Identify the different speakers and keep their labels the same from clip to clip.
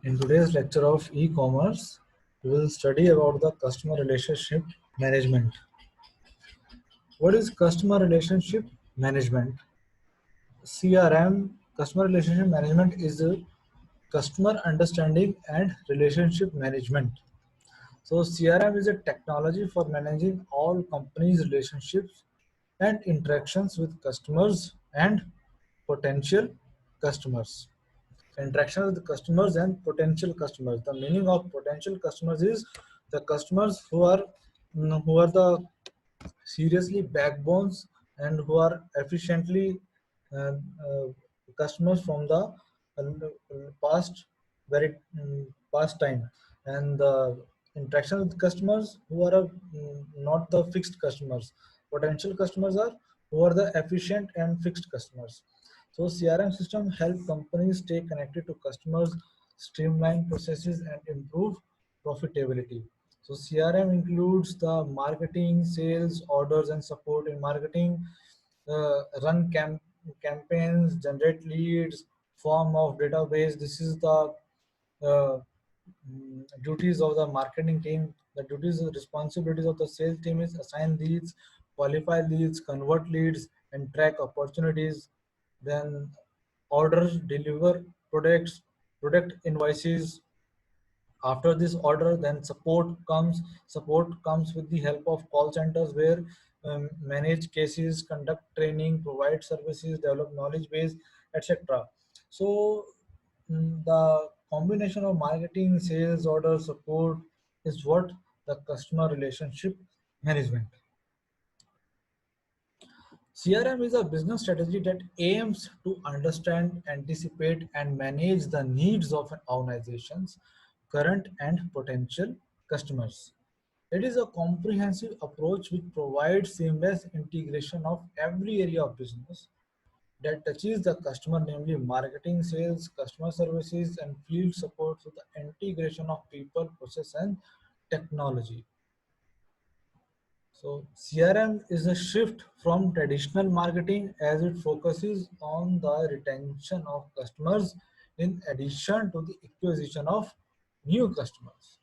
Speaker 1: In today's lecture of e-commerce, we will study about the customer relationship management. What is customer relationship management? CRM, customer relationship management, is a customer understanding and relationship management. So CRM is a technology for managing all companies' relationships and interactions with customers and potential customers. Interaction with the customers and potential customers. The meaning of potential customers is the customers who are the seriously backbones and who are efficiently uh, uh, customers from the past very past time, and the interaction with customers who are not the fixed customers. Potential customers are who are the efficient and fixed customers. So CRM system help companies stay connected to customers, streamline processes, and improve profitability. So CRM includes the marketing, sales, orders, and support. In marketing, run campaigns, generate leads, form of database. This is the uh, duties of the marketing team. The duties and responsibilities of the sales team is assign leads, qualify leads, convert leads, and track opportunities. Then orders, deliver products, product invoices. After this order, then support comes with the help of call centers, where manage cases, conduct training, provide services, develop knowledge base, etc. So the combination of marketing, sales, order, support is what the customer relationship management. CRM is a business strategy that aims to understand, anticipate, and manage the needs of an organization's current and potential customers. It is a comprehensive approach which provides seamless integration of every area of business that touches the customer, namely marketing, sales, customer services, and field support, with the integration of people, process, and technology. So CRM is a shift from traditional marketing as it focuses on the retention of customers in addition to the acquisition of new customers.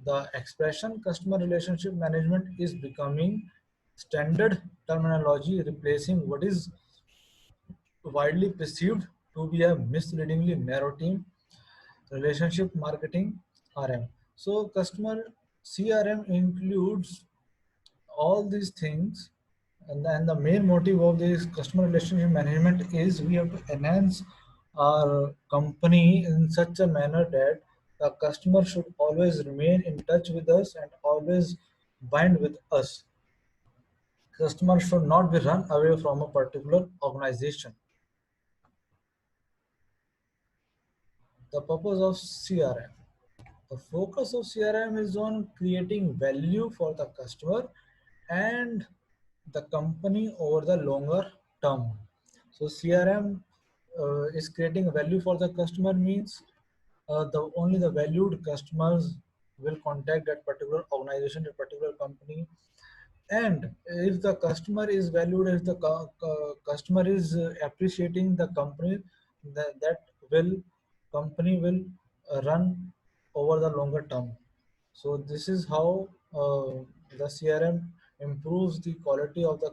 Speaker 1: The expression customer relationship management is becoming standard terminology, replacing what is widely perceived to be a misleadingly narrow team relationship marketing RM. So customer CRM includes all these things, and then the main motive of this customer relationship management is we have to enhance our company in such a manner that the customer should always remain in touch with us and always bind with us. Customers should not be run away from a particular organization. The purpose of CRM. The focus of CRM is on creating value for the customer and the company over the longer term. So CRM is creating value for the customer means the only the valued customers will contact that particular organization, that particular company. And if the customer is valued, if the customer is appreciating the company, that will company will run over the longer term. So this is how the CRM improves the quality of the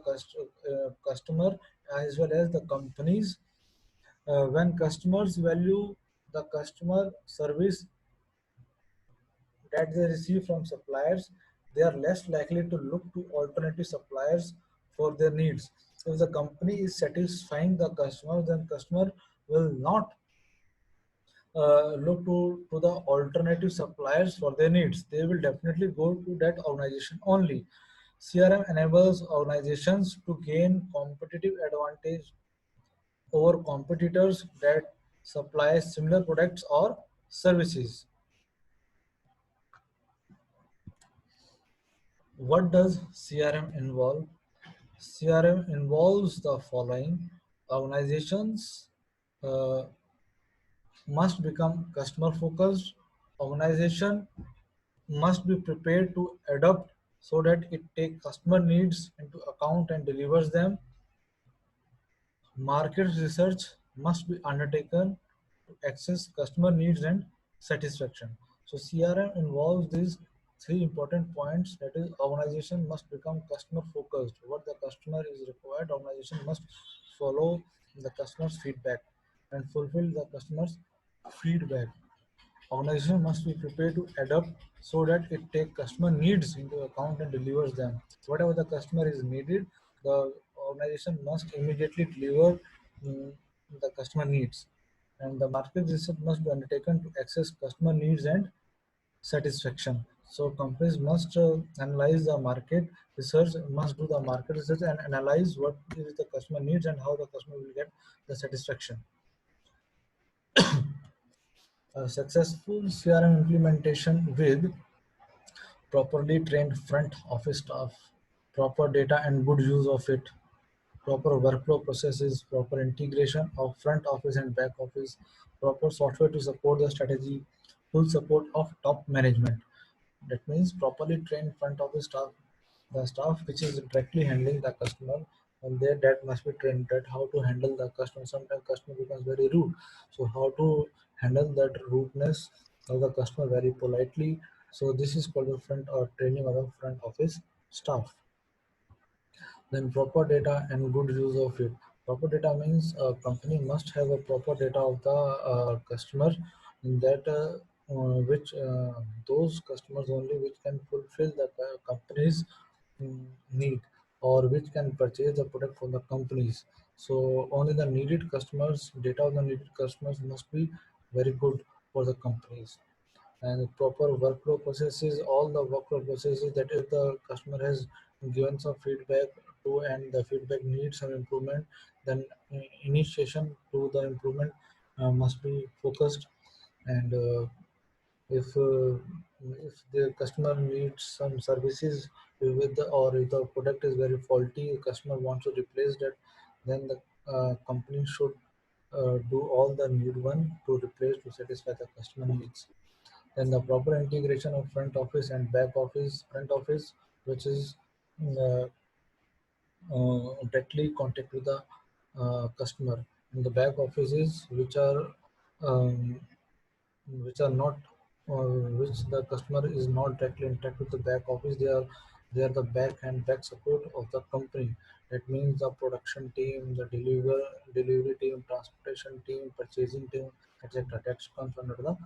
Speaker 1: customer as well as the companies. When customers value the customer service that they receive from suppliers, they are less likely to look to alternative suppliers for their needs. If the company is satisfying the customer, then customer will not look to the alternative suppliers for their needs. They will definitely go to that organization only. CRM enables organizations to gain competitive advantage over competitors that supply similar products or services. What does CRM involve? CRM involves the following. Organizations uh, must become customer focused. Organization must be prepared to adopt so that it takes customer needs into account and delivers them. Market research must be undertaken to access customer needs and satisfaction. So CRM involves these three important points. That is, organization must become customer focused. What the customer is required, organization must follow the customer's feedback and fulfill the customer's feedback. Organization must be prepared to adapt so that it takes customer needs into account and delivers them. Whatever the customer is needed, the organization must immediately deliver the customer needs. And the market research must be undertaken to access customer needs and satisfaction. So companies must analyze the market research, must do the market research and analyze what is the customer needs and how the customer will get the satisfaction. A successful CRM implementation with properly trained front office staff, proper data and good use of it, proper workflow processes, proper integration of front office and back office, proper software to support the strategy, full support of top management. That means properly trained front office staff, the staff which is directly handling the customer, and there that must be trained that how to handle the customer. Sometimes customer becomes very rude, so how to handle that rudeness of the customer very politely. So this is called the front or training of the front office staff. Then proper data and good use of it. Proper data means a company must have a proper data of the customer that which those customers only which can fulfill the company's need or which can purchase the product from the companies. So only the needed customers, data of the needed customers must be very good for the companies. And proper workflow processes, all the workflow processes, that if the customer has given some feedback to and the feedback needs some improvement, then initiation to the improvement must be focused. And if if the customer needs some services with the, or if the product is very faulty, the customer wants to replace that, then the company should do all the need one to replace to satisfy the customer needs. Then the proper integration of front office and back office. Front office, which is uh, directly contact with the customer, and the back offices um, which are not which the customer is not directly in touch with the back office. They are the back and back support of the company. That means the production team, the delivery team, transportation team, purchasing team, etc. That comes under the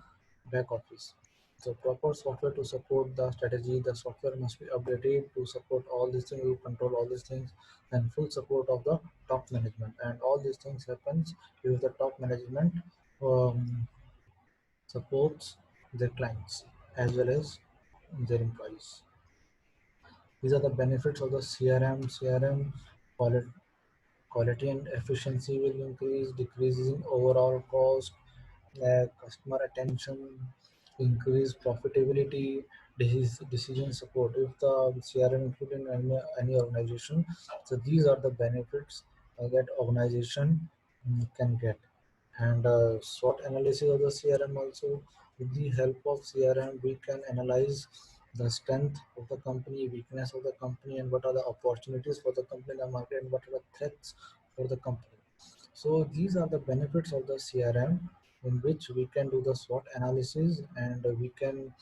Speaker 1: back office. So proper software to support the strategy. The software must be updated to support all these things, to control all these things, and full support of the top management. And all these things happens if the top management um, supports their clients as well as their employees. These are the benefits of the CRM. CRM quality, quality and efficiency will increase, decreases in overall cost, customer attention, increase profitability, decision support. If the CRM included in any organization, so these are the benefits that organization can get. And SWOT analysis of the CRM also. With the help of CRM, we can analyze the strength of the company, weakness of the company, and what are the opportunities for the company in the market, and what are the threats for the company. So these are the benefits of the CRM, in which we can do the SWOT analysis, and we can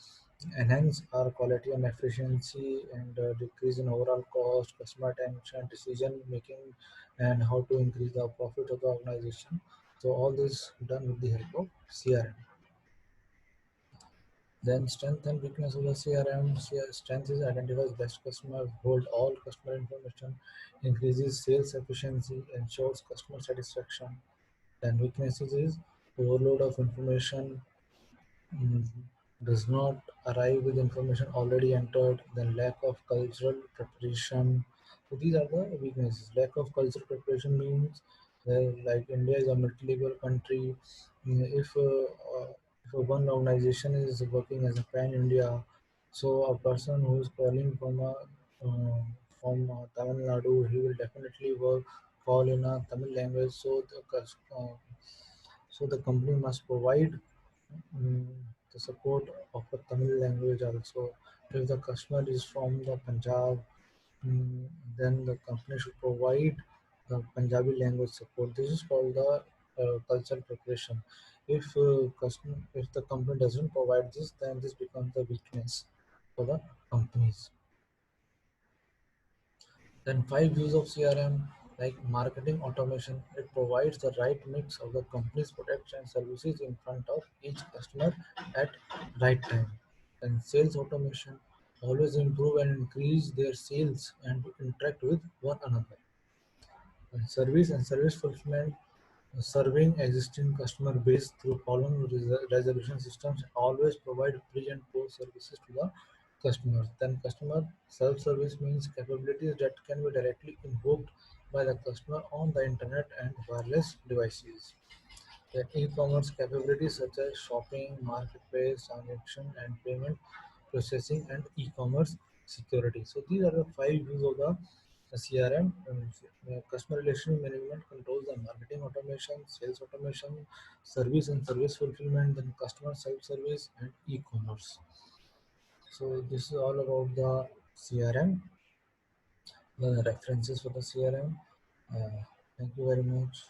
Speaker 1: enhance our quality and efficiency, and decrease in overall cost, customer attention, decision making, and how to increase the profit of the organization. So all this done with the help of CRM. Then strength and weakness of the CRM. Strength is identifies best customers, hold all customer information, increases sales efficiency, ensures customer satisfaction. Then weaknesses is overload of information, mm, does not arrive with information already entered, then lack of cultural preparation. So these are the weaknesses. Lack of cultural preparation means like India is a multilingual country. If one organization is working as a pan India, so a person who is calling uh, Tamil Nadu, he will definitely work call in a Tamil language. So the company must provide the support of the Tamil language also. If the customer is from the Punjab, then the company should provide the Punjabi language support. This is called the cultural preparation. If the company doesn't provide this, then this becomes the weakness for the companies. Then five views of CRM, like marketing automation, it provides the right mix of the company's products and services in front of each customer at right time. And sales automation, always improve and increase their sales and interact with one another. And service and service fulfillment, serving existing customer base through problem resolution systems, always provide pre and post services to the customers. Then customer self-service means capabilities that can be directly invoked by the customer on the internet and wireless devices. Then e-commerce capabilities such as shopping, marketplace, transaction and payment processing, and e-commerce security. So these are the five views of the CRM. Customer relation management controls the marketing automation, sales automation, service and service fulfillment, then customer self-service and e-commerce. So this is all about the CRM, the references for the CRM. Thank you very much.